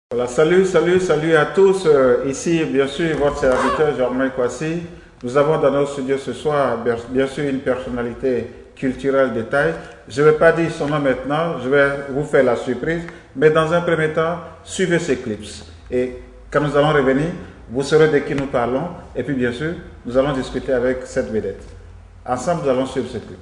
Voilà, salut à tous. Ici, bien sûr, votre serviteur Germain Kwasi. Nous avons dans nos studios ce soir, bien sûr, une personnalité culturelle de taille. Je ne vais pas dire son nom maintenant, je vais vous faire la surprise. Mais dans un premier temps, suivez ces clips. Et quand nous allons revenir, vous saurez de qui nous parlons. Et puis, bien sûr, nous allons discuter avec cette vedette. Ensemble, nous allons suivre ces clips.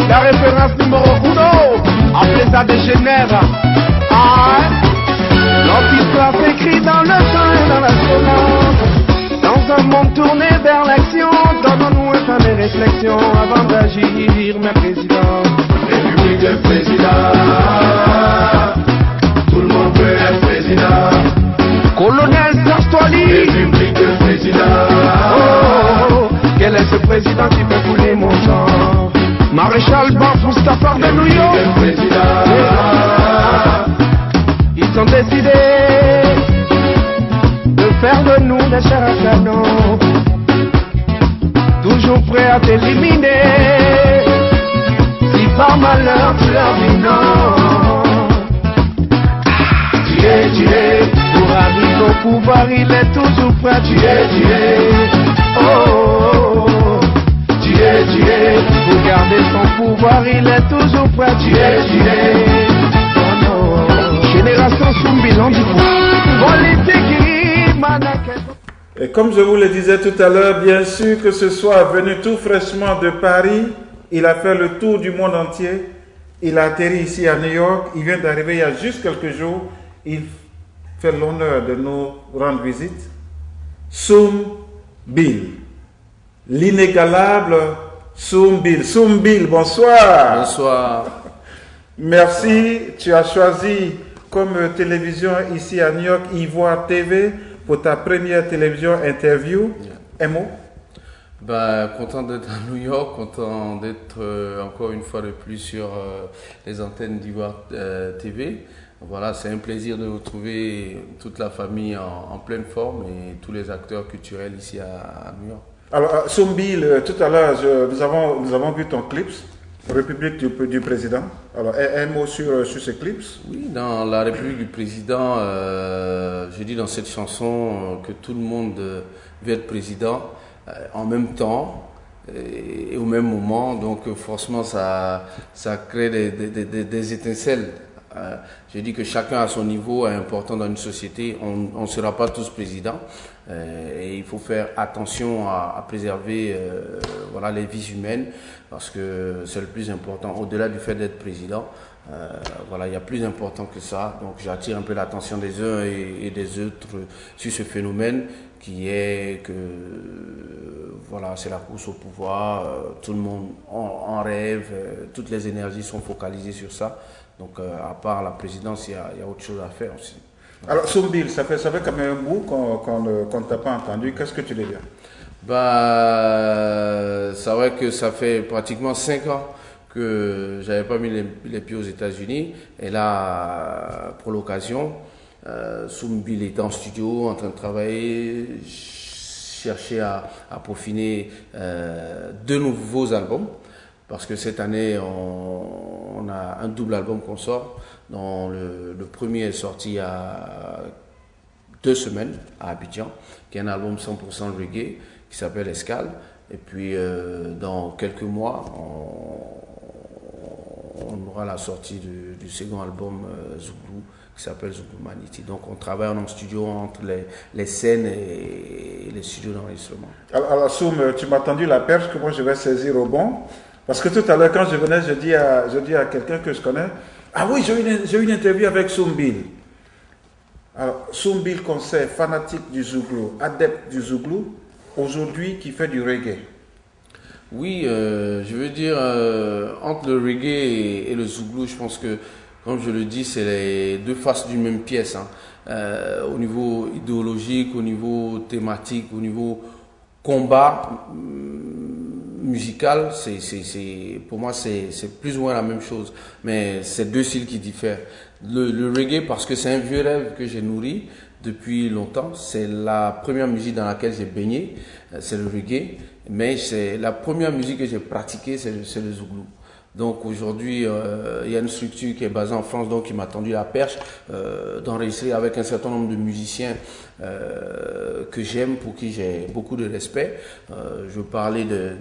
La référence numéro 1, appelez ça dégénère. Notre histoire s'écrit dans le temps et dans la violence. Dans un monde tourné vers l'action, donnons-nous un temps de réflexion avant d'agir, mes présidents. République de président, tout le monde peut être président. Colonel Serge-Toili, République de président. Oh, quel est ce président qui peut couler mon sang? Maréchal Baf Moustapha de New York, ils ont décidé de faire de nous des chairs à canon, toujours prêts à t'éliminer, si par malheur tu leur dis non. Tu pour arriver au pouvoir, il est toujours prêt. Oh, pour garder son pouvoir, il est toujours prêt. Oh non. Génération Soumbilan du coup. Politique, Manaké. Et comme je vous le disais tout à l'heure, bien sûr que ce soit venu tout fraîchement de Paris, il a fait le tour du monde entier. Il a atterri ici à New York. Il vient d'arriver il y a juste quelques jours. Il fait l'honneur de nous rendre visite. Soum Bill, l'inégalable Soum Bill, bonsoir. Bonsoir. Merci. Tu as choisi comme télévision ici à New York Ivoire TV pour ta première télévision interview. Un mot? Content d'être à New York, content d'être encore une fois de plus sur les antennes d'Ivoire TV. Voilà, c'est un plaisir de retrouver toute la famille en pleine forme et tous les acteurs culturels ici à New York. Alors, Soum Bill, tout à l'heure, nous avons vu ton clip, République du Président. Alors, un mot sur ces clips? Oui, dans la République du Président, je dis dans cette chanson que tout le monde veut être président en même temps et au même moment. Donc, forcément, ça crée des étincelles. Je dis que chacun à son niveau est important dans une société. On ne sera pas tous présidents et il faut faire attention à préserver voilà, les vies humaines parce que c'est le plus important. Au-delà du fait d'être président, voilà, il y a plus important que ça. Donc j'attire un peu l'attention des uns et des autres sur ce phénomène qui est que voilà, c'est la course au pouvoir. Tout le monde en rêve, toutes les énergies sont focalisées sur ça. Donc, à part la présidence, il y a autre chose à faire aussi. Alors, Soum Bill, ça fait quand même un bout qu'on ne t'a pas entendu. Qu'est-ce que tu deviens? C'est vrai que ça fait pratiquement 5 ans que j'avais pas mis les pieds aux États-Unis. Et là, pour l'occasion, Soum Bill était en studio, en train de travailler, chercher à peaufiner 2 nouveaux albums. Parce que cette année, on a un double album qu'on sort, dont le premier est sorti il y a 2 semaines à Abidjan, qui est un album 100% reggae, qui s'appelle Escale. Et puis, dans quelques mois, on aura la sortie du second album Zouglou, qui s'appelle Zouglou Maniti. Donc, on travaille en studio entre les scènes et les studios d'enregistrement. Alors Soum, tu m'as tendu la perche que moi je vais saisir au bon. Parce que tout à l'heure, quand je venais, je dis à quelqu'un que je connais, ah oui, j'ai eu une interview avec Soum Bill. Alors, Soum Bill, concert, fanatique du Zouglou, adepte du Zouglou, aujourd'hui qui fait du reggae. Oui, je veux dire, entre le reggae et le Zouglou, je pense que Comme je le dis, c'est les deux faces d'une même pièce. Hein. Au niveau idéologique, au niveau thématique, au niveau combat musical, pour moi, c'est plus ou moins la même chose. Mais c'est deux styles qui diffèrent. Le reggae, parce que c'est un vieux rêve que j'ai nourri depuis longtemps. C'est la première musique dans laquelle j'ai baigné, c'est le reggae. Mais c'est la première musique que j'ai pratiquée, c'est le zouglou. Donc aujourd'hui, il y a une structure qui est basée en France, donc qui m'a tendu la perche d'enregistrer avec un certain nombre de musiciens que j'aime, pour qui j'ai beaucoup de respect. Je veux parler de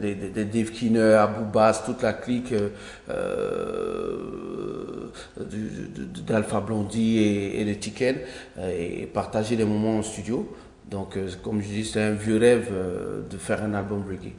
Dave Kinner, Abou Bass, toute la clique d'Alpha Blondy et de Tiken, et partager des moments en studio. Donc, comme je dis, c'est un vieux rêve de faire un album reggae.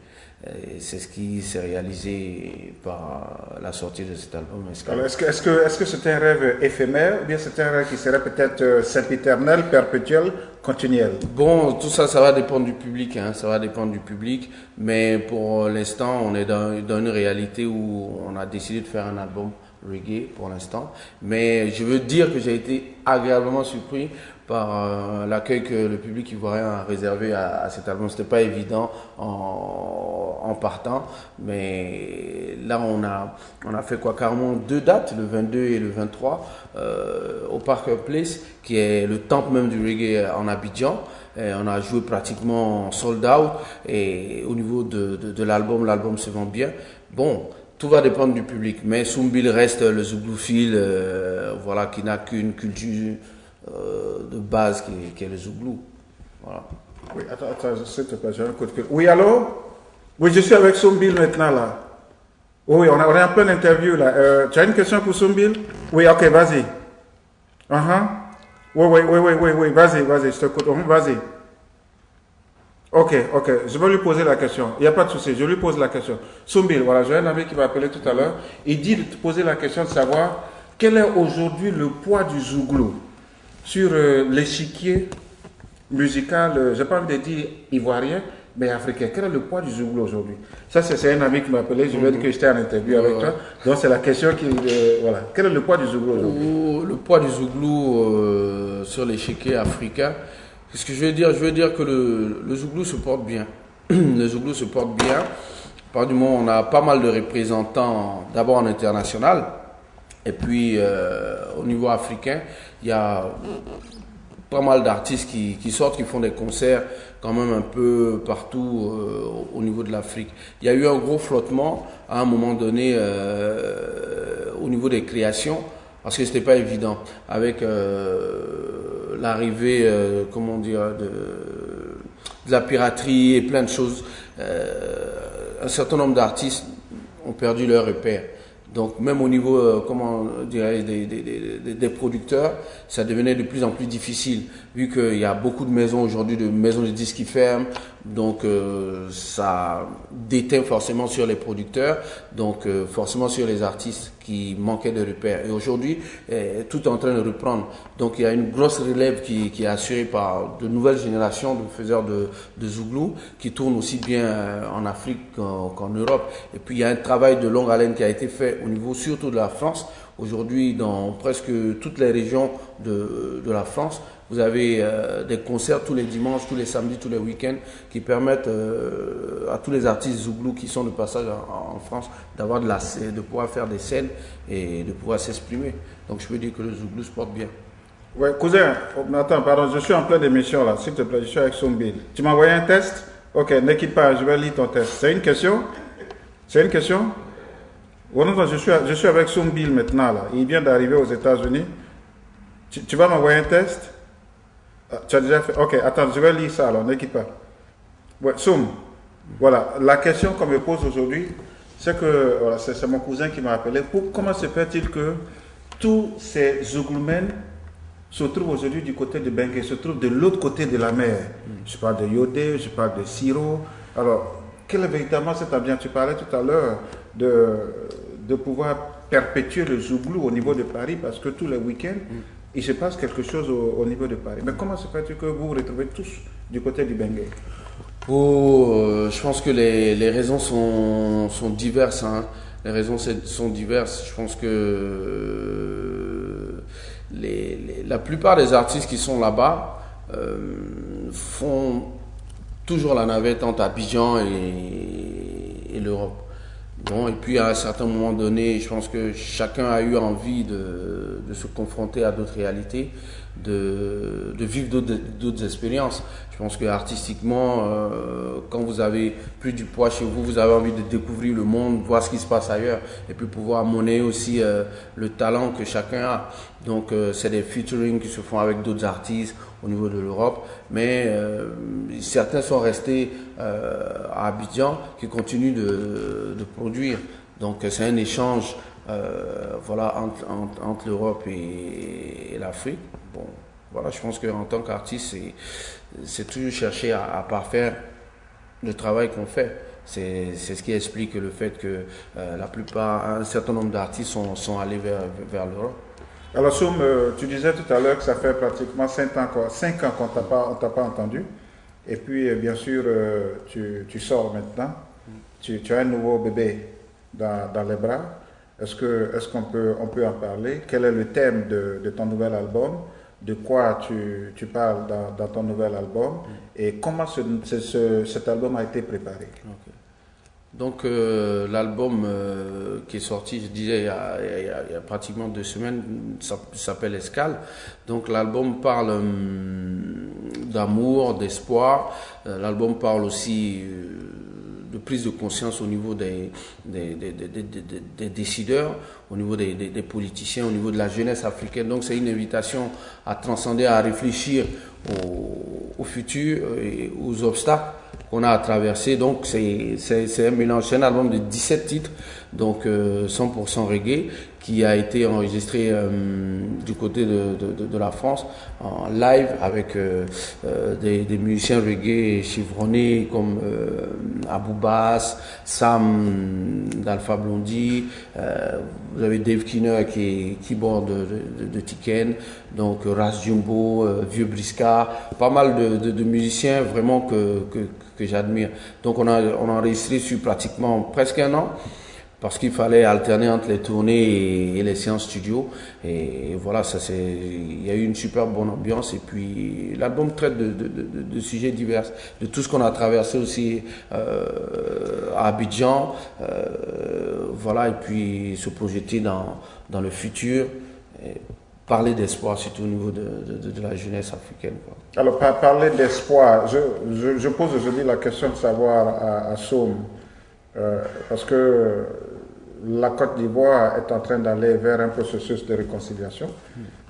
Et c'est ce qui s'est réalisé par la sortie de cet album. Alors, est-ce que c'est un rêve éphémère, ou bien c'est un rêve qui serait peut-être sempiternel, perpétuel, continuel? Bon, tout ça, ça va dépendre du public, hein, ça va dépendre du public. Mais pour l'instant, on est dans une réalité où on a décidé de faire un album reggae pour l'instant. Mais je veux dire que j'ai été agréablement surpris par l'accueil que le public ivoirien a réservé à cet album. C'était pas évident en partant, mais là on a fait quoi, carrément 2 dates, le 22 et le 23 au Parker Place, qui est le temple même du reggae en Abidjan. Et on a joué pratiquement sold out, et au niveau de l'album se vend bien. Bon, tout va dépendre du public, mais Soumbil reste le zouglouphile, voilà, qui n'a qu'une culture de base qui est le zouglou. Voilà. Oui, attends, s'il te plaît, j'ai un coup de fil. Oui, allô? Oui, je suis avec Soumbil maintenant, là. Oui, on est en pleine interview, là. Tu as une question pour Soumbil? Oui, ok, vas-y. Oui, vas-y, je t'écoute. Vas-y. Ok, je vais lui poser la question. Il n'y a pas de souci, je lui pose la question. Soumbil, voilà, j'ai un ami qui m'a appelé tout à l'heure. Il dit de te poser la question de savoir quel est aujourd'hui le poids du zouglou sur l'échiquier musical, je n'ai pas envie de dire ivoirien, mais africain. Quel est le poids du zouglou aujourd'hui? Ça, c'est un ami qui m'a appelé, je lui ai dit que j'étais en interview avec toi. Donc, c'est la question qui... voilà. Quel est le poids du zouglou aujourd'hui? Le poids du zouglou sur l'échiquier africain, qu'est-ce que je veux dire? Je veux dire que le zouglou se porte bien. Le zouglou se porte bien. Par du moment, on a pas mal de représentants, d'abord en international, et puis au niveau africain, il y a pas mal d'artistes qui sortent, qui font des concerts quand même un peu partout au niveau de l'Afrique. Il y a eu un gros flottement à un moment donné au niveau des créations, parce que c'était pas évident avec l'arrivée, comment dire, de la piraterie et plein de choses. Un certain nombre d'artistes ont perdu leur repère. Donc même au niveau, comment dirais, des producteurs, ça devenait de plus en plus difficile, vu qu'il y a beaucoup de maisons aujourd'hui, de maisons de disques qui ferment. Donc ça déteint forcément sur les producteurs, donc forcément sur les artistes qui manquaient de repères. Et aujourd'hui, tout est en train de reprendre. Donc il y a une grosse relève qui est assurée par de nouvelles générations de faiseurs de zouglou, qui tournent aussi bien en Afrique qu'en Europe. Et puis il y a un travail de longue haleine qui a été fait au niveau surtout de la France. Aujourd'hui, dans presque toutes les régions de la France, vous avez des concerts tous les dimanches, tous les samedis, tous les week-ends, qui permettent à tous les artistes zouglou qui sont de passage en France de pouvoir faire des scènes et de pouvoir s'exprimer. Donc je peux dire que le zouglou se porte bien. Ouais, cousin, attends, pardon, je suis en pleine émission là, s'il te plaît, je suis avec Soumbil. Tu m'as envoyé un test? Ok, ne quitte pas, je vais lire ton test. C'est une question? C'est une question? Oh non, je suis avec Soumbil maintenant là, il vient d'arriver aux États-Unis. Tu vas m'envoyer un test? Tu as déjà fait? Ok, attends, je vais lire ça alors, ne quitte pas. Ouais, Soum, voilà, la question qu'on me pose aujourd'hui, c'est que, voilà, c'est mon cousin qui m'a appelé. Comment se fait-il que tous ces zougloumènes se trouvent aujourd'hui du côté de Bengué, se trouvent de l'autre côté de la mer? Je parle de Yodé, je parle de Siro. Alors, quelle est véritablement cette ambiance? Tu parlais tout à l'heure de pouvoir perpétuer le zouglou au niveau de Paris, parce que tous les week-ends, il se passe quelque chose au niveau de Paris. Mais comment se fait-il que vous vous retrouvez tous du côté du Bengué? Je pense que les raisons sont diverses. Hein. Les raisons sont diverses. Je pense que la plupart des artistes qui sont là-bas font toujours la navette entre Abidjan et l'Europe. Bon, et puis à un certain moment donné, je pense que chacun a eu envie de se confronter à d'autres réalités, de vivre d'autres expériences. Je pense que artistiquement, quand vous avez plus du poids chez vous, vous avez envie de découvrir le monde, voir ce qui se passe ailleurs, et puis pouvoir monnayer aussi le talent que chacun a. Donc c'est des featuring qui se font avec d'autres artistes au niveau de l'Europe, mais certains sont restés à Abidjan qui continuent de produire. Donc c'est un échange voilà, entre l'Europe et l'Afrique. Bon, voilà, je pense qu'en tant qu'artiste, c'est toujours chercher à parfaire le travail qu'on fait. C'est ce qui explique le fait que la plupart, un certain nombre d'artistes sont allés vers l'Europe. Alors Soum, tu disais tout à l'heure que ça fait pratiquement 5 ans qu'on t'a pas entendu. Et puis bien sûr, tu sors maintenant. Tu as un nouveau bébé dans les bras. Est-ce qu'on peut en parler? Quel est le thème de ton nouvel album? De quoi tu parles dans ton nouvel album? Et comment cet album a été préparé? Okay. Donc l'album qui est sorti, je disais, il y a pratiquement 2 semaines, ça s'appelle Escale. Donc l'album parle d'amour, d'espoir. L'album parle aussi de prise de conscience au niveau des décideurs, au niveau des politiciens, au niveau de la jeunesse africaine. Donc c'est une invitation à transcender, à réfléchir au futur et aux obstacles qu'on a à traverser. Donc c'est un mélange, c'est un album de 17 titres, donc 100% reggae, qui a été enregistré du côté de la France en live avec des musiciens reggae chevronnés comme Abou Bass, Sam d'Alpha Blondie, vous avez Dave Kinner qui est keyboard de Tiken, donc Ras Jumbo, Vieux Brisca, pas mal de musiciens vraiment que j'admire. Donc on a enregistré sur pratiquement presque 1 an, parce qu'il fallait alterner entre les tournées et les séances studio. Et voilà, il y a eu une super bonne ambiance. Et puis l'album traite de sujets divers, de tout ce qu'on a traversé aussi à Abidjan. Voilà, et puis se projeter dans le futur. Et parler d'espoir, surtout au niveau de la jeunesse africaine, quoi. Alors, parler d'espoir, je pose aujourd'hui la question de savoir à Soum, parce que la Côte d'Ivoire est en train d'aller vers un processus de réconciliation.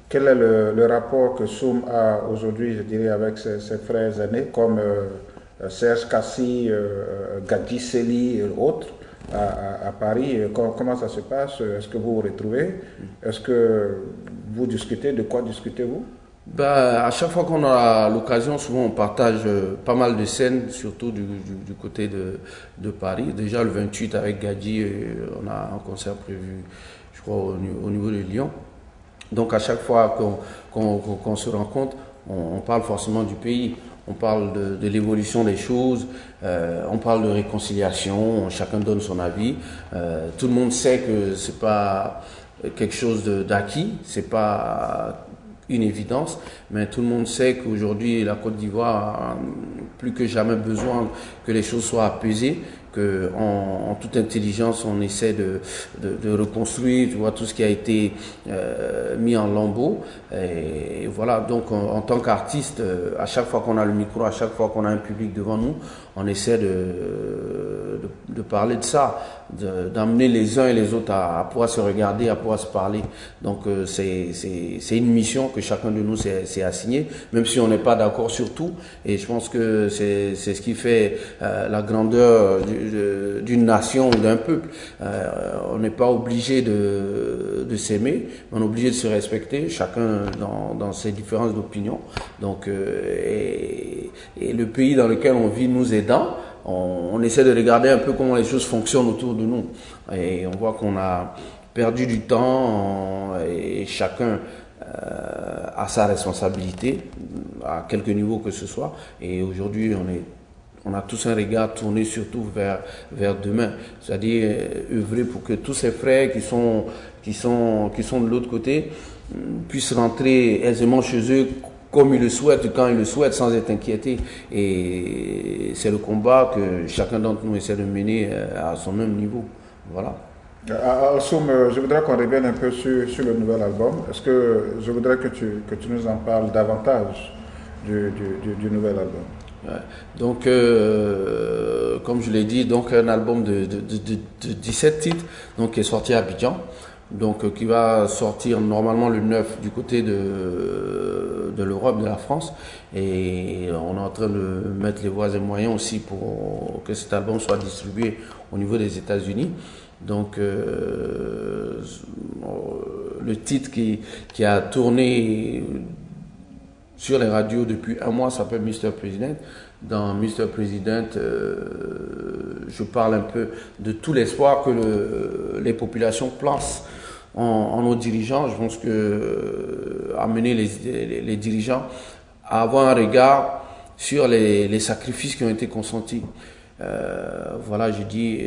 Quel est le rapport que Soum a aujourd'hui, je dirais, avec ses frères aînés, comme Serge Kassi, Gadji Seli et autres, à Paris? Comment ça se passe? Est-ce que vous vous retrouvez? Est-ce que vous discutez? De quoi discutez-vous? À chaque fois qu'on a l'occasion, souvent on partage pas mal de scènes, surtout du côté de Paris. Déjà le 28 avec Gadji, on a un concert prévu, je crois, au niveau de Lyon. Donc à chaque fois qu'on se rencontre, on parle forcément du pays. On parle de l'évolution des choses, on parle de réconciliation, chacun donne son avis. Tout le monde sait que c'est pas quelque chose d'acquis, c'est pas une évidence, mais tout le monde sait qu'aujourd'hui la Côte d'Ivoire a plus que jamais besoin que les choses soient apaisées, qu'en toute intelligence on essaie de reconstruire, tu vois, tout ce qui a été mis en lambeaux. Et voilà, donc en tant qu'artiste, à chaque fois qu'on a le micro, à chaque fois qu'on a un public devant nous, on essaie de parler de ça, d'amener les uns et les autres à pouvoir se regarder, à pouvoir se parler. Donc c'est une mission que chacun de nous s'est assigné, même si on n'est pas d'accord sur tout. Et je pense que c'est ce qui fait la grandeur d'une nation ou d'un peuple. On n'est pas obligé de s'aimer, mais on est obligé de se respecter, chacun dans ses différences d'opinion. Donc, et le pays dans lequel on vit nous aidant, on essaie de regarder un peu comment les choses fonctionnent autour de nous. Et on voit qu'on a perdu du temps et chacun a sa responsabilité, à quelque niveau que ce soit. Et aujourd'hui, on a tous un regard tourné surtout vers demain. C'est-à-dire œuvrer pour que tous ces frères qui sont de l'autre côté puissent rentrer aisément chez eux comme ils le souhaitent, quand ils le souhaitent, sans être inquiétés. Et c'est le combat que chacun d'entre nous essaie de mener à son même niveau. Voilà. En somme, je voudrais qu'on revienne un peu sur le nouvel album. Est-ce que je voudrais que tu nous en parles davantage du nouvel album? Ouais. Donc, comme je l'ai dit, donc un album de 17 titres, donc qui est sorti à Abidjan, donc qui va sortir normalement le 9 du côté de l'Europe, de la France, et on est en train de mettre les voies et moyens aussi pour que cet album soit distribué au niveau des États-Unis. Donc, le titre qui a tourné sur les radios depuis un mois s'appelle Mr. President. Dans Mr. President, je parle un peu de tout l'espoir que les populations placent en nos dirigeants. Je pense que amener les dirigeants à avoir un regard sur les sacrifices qui ont été consentis. Voilà, je dis,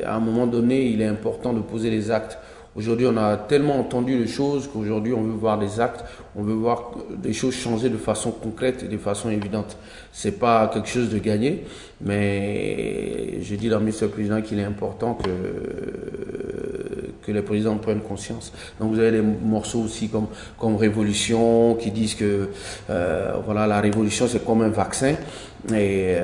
à un moment donné, il est important de poser les actes. Aujourd'hui, on a tellement entendu les choses qu'aujourd'hui, on veut voir des actes, on veut voir des choses changer de façon concrète et de façon évidente. C'est pas quelque chose de gagné, mais je dis dans Mr. Président qu'il est important que les présidents prennent conscience. Donc, vous avez des morceaux aussi comme Révolution qui disent que voilà, la révolution c'est comme un vaccin et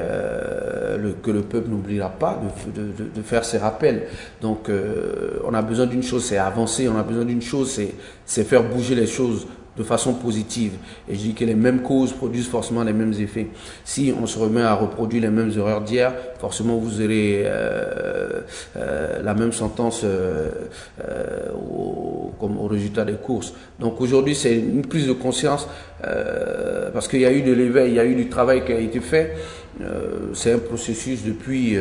que le peuple n'oubliera pas de faire ses rappels. Donc, on a besoin d'une chose, c'est avancer. On a besoin d'une chose, c'est faire bouger les choses de façon positive. Et je dis que les mêmes causes produisent forcément les mêmes effets. Si on se remet à reproduire les mêmes erreurs d'hier, forcément vous aurez la même sentence comme au résultat des courses. Donc aujourd'hui, c'est une prise de conscience parce qu'il y a eu de l'éveil, il y a eu du travail qui a été fait. C'est un processus depuis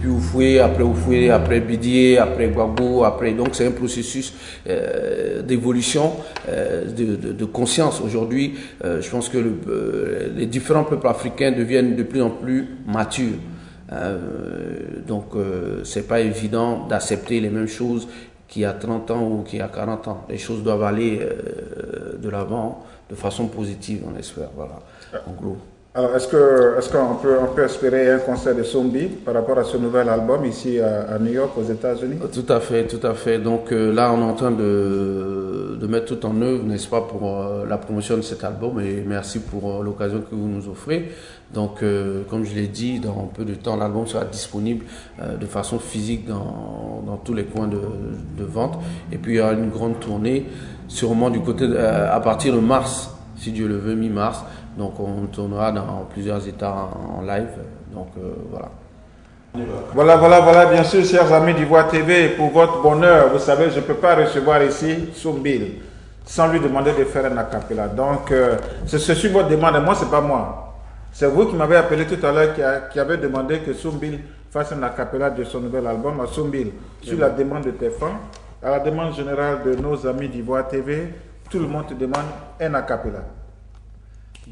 Oufoué, après Bidier, après Gbagbo, donc c'est un processus d'évolution, de conscience. Aujourd'hui, je pense que les différents peuples africains deviennent de plus en plus matures. Donc c'est pas évident d'accepter les mêmes choses qu'il y a 30 ans ou qu'il y a 40 ans. Les choses doivent aller de l'avant de façon positive, on espère. Voilà, en gros. Alors, est-ce qu'on peut espérer un concert de Sombi par rapport à ce nouvel album ici à New York, aux États-Unis? Tout à fait. Donc là, on est en train de mettre tout en œuvre, n'est-ce pas, pour la promotion de cet album. Et merci pour l'occasion que vous nous offrez. Donc, comme je l'ai dit, dans peu de temps, l'album sera disponible de façon physique dans tous les coins de vente. Et puis, il y aura une grande tournée, sûrement du côté à partir de mars, si Dieu le veut, mi-mars. Donc on tournera dans plusieurs états en live. Donc voilà. Voilà, bien sûr, chers amis d'Ivoire TV, pour votre bonheur, vous savez, je ne peux pas recevoir ici Sombil sans lui demander de faire un acapella. Donc c'est sur votre demande, moi c'est pas moi. C'est vous qui m'avez appelé tout à l'heure qui avez demandé que Sombil fasse un acapella de son nouvel album à Sombil. Sur la demande de tes fans, à la demande générale de nos amis d'Ivoire TV, tout le monde te demande un acapella.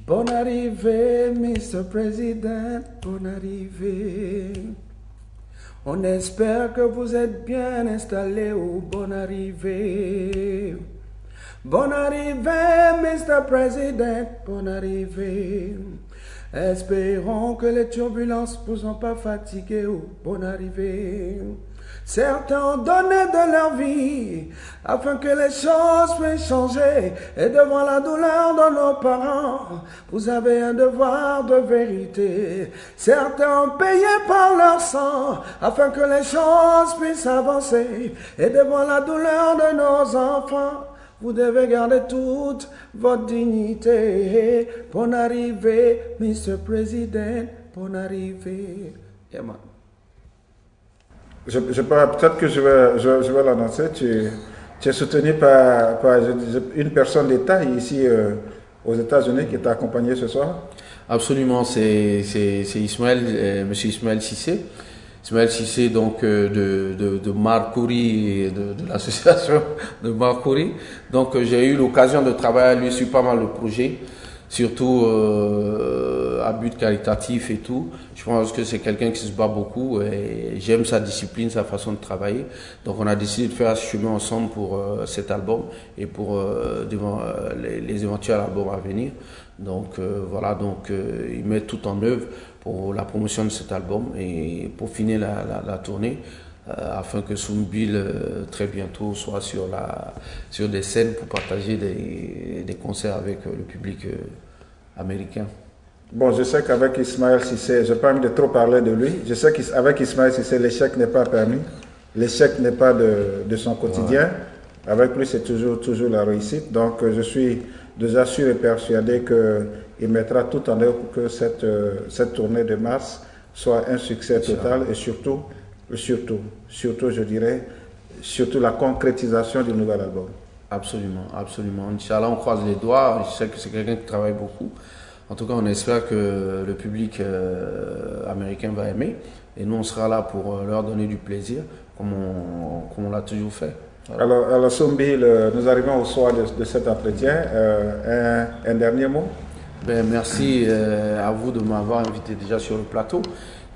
Bonne arrivée, Mr. President, bonne arrivée. On espère que vous êtes bien installé, oh, bonne arrivée. Bonne arrivée, Mr. President, bonne arrivée. Espérons que les turbulences ne vous ont pas fatigué, oh, bonne arrivée. Certains ont donné de leur vie afin que les choses puissent changer. Et devant la douleur de nos parents, vous avez un devoir de vérité. Certains ont payé par leur sang afin que les choses puissent avancer. Et devant la douleur de nos enfants, vous devez garder toute votre dignité. Bonne arrivée, Mr. President, bonne arrivée. Yeah, man. Peut-être que je vais l'annoncer. Tu es soutenu par une personne d'État ici aux États-Unis qui t'a accompagné ce soir? Absolument, c'est Ismaël, monsieur Ismaël Cissé. Ismaël Cissé, donc de Marcouri, de l'association de Marcouri. Donc j'ai eu l'occasion de travailler avec lui sur pas mal de projets, surtout à but qualitatif et tout. Je pense que c'est quelqu'un qui se bat beaucoup et j'aime sa discipline, sa façon de travailler. Donc on a décidé de faire ce chemin ensemble pour cet album et pour les éventuels albums à venir. Donc voilà, donc il met tout en œuvre pour la promotion de cet album et pour finir la tournée. Afin que Soumbil très bientôt soit sur des scènes pour partager des concerts avec le public américain. Bon, je sais qu'avec Ismaël Cissé, je n'ai pas envie de trop parler de lui, je sais qu'avec Ismaël Cissé, l'échec n'est pas permis, l'échec n'est pas de son quotidien, ouais. Avec lui c'est toujours la réussite, donc je suis déjà sûr et persuadé qu'il mettra tout en œuvre pour que cette tournée de mars soit un succès total et surtout je dirais, surtout la concrétisation du nouvel album. Absolument. Inch'Allah, on croise les doigts. Je sais que c'est quelqu'un qui travaille beaucoup. En tout cas, on espère que le public américain va aimer. Et nous, on sera là pour leur donner du plaisir, comme on l'a toujours fait. Voilà. Alors Soumbil, nous arrivons au soir de cet entretien. Un dernier mot? Merci à vous de m'avoir invité déjà sur le plateau.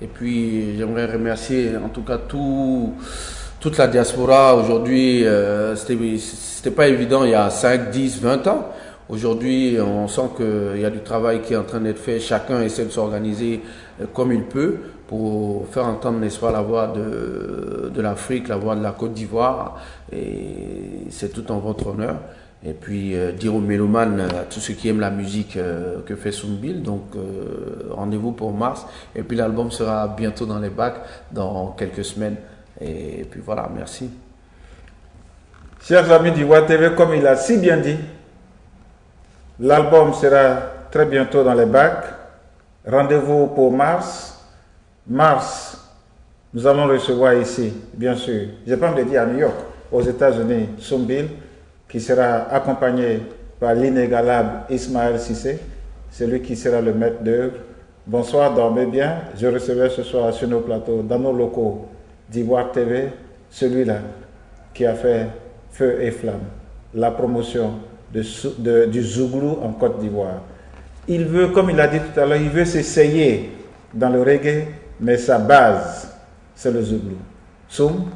Et puis j'aimerais remercier en tout cas toute la diaspora. Aujourd'hui, c'était pas évident il y a 5, 10, 20 ans. Aujourd'hui, on sent qu'il y a du travail qui est en train d'être fait. Chacun essaie de s'organiser comme il peut pour faire entendre, n'est-ce pas, la voix de l'Afrique, la voix de la Côte d'Ivoire. Et c'est tout en votre honneur. Et puis dire aux mélomanes, à tous ceux qui aiment la musique que fait Soumbil, donc rendez-vous pour mars. Et puis l'album sera bientôt dans les bacs, dans quelques semaines. Et puis voilà, merci. Chers amis d'Ivoire TV, comme il a si bien dit, l'album sera très bientôt dans les bacs. Rendez-vous pour mars. Mars, nous allons recevoir ici, bien sûr, je peux me le dire à New York, aux États-Unis, Soumbil, qui sera accompagné par l'inégalable Ismaël Cissé, celui qui sera le maître d'œuvre. Bonsoir, dormez bien. Je recevais ce soir sur nos plateaux, dans nos locaux d'Ivoire TV, celui-là qui a fait feu et flamme, la promotion du Zouglou en Côte d'Ivoire. Il veut, comme il a dit tout à l'heure, il veut s'essayer dans le reggae, mais sa base, c'est le Zouglou. Soum,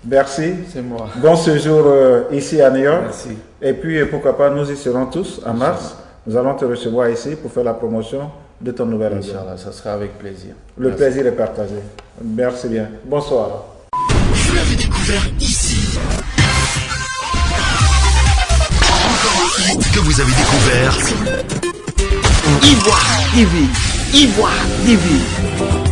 merci. C'est moi. Bon séjour ici à New York. Merci. Et puis, pourquoi pas, nous y serons tous en mars. Nous allons te recevoir ici pour faire la promotion de ton nouvel album. Inch'Allah, ça sera avec plaisir. Le plaisir est partagé. Merci bien. Bonsoir. Vous l'avez découvert ici. Encore un hit que vous avez découvert. Ivoire TV. Ivoire TV.